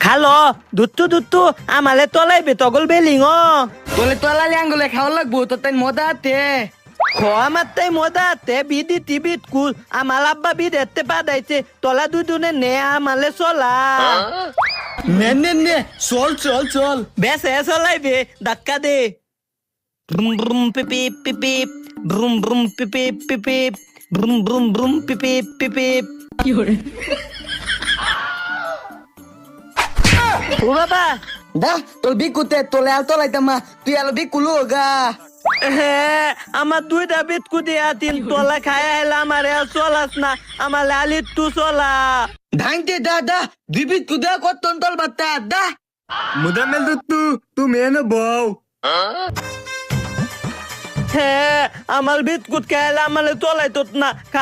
খালো দুত্তু আমালে তলাইবে তগল বেলিং তোলে তোলালে আঙ্গুলে খাওয়া লাগবো তো তাই মজা আতে খোয়া মাত্রাই মজা তে বিদি টিবিত কুল আমার আব্বা বিদ এতে পাদাইছে তলা দুজনে নে আমালে চলা নে চল চল চল বেসে চলাইবে ধাক্কা দে ব্রুম ব্রুম পিপি পিপি ব্রুম ব্রুম পিপি পিপি ব্রুম ব্রুম ব্রুম পিপি পিপি ও বাবা দা তোর বিকুতে তোলে আল তোলাইতাম তুই আলো বিকুলো গা হ্যাঁ আমার দুইটা বিটকু দিয়া তিন তোলা খায় আইলা আমার আর চলাস না আমার লালিত তু চলা ধাইতে দা দুই বিকু দা কত তল বাত্তা দা মুদামেল তু মেনে বউ হ্যাঁ আমার বিটকুট খাইলে আমার চলাই তো না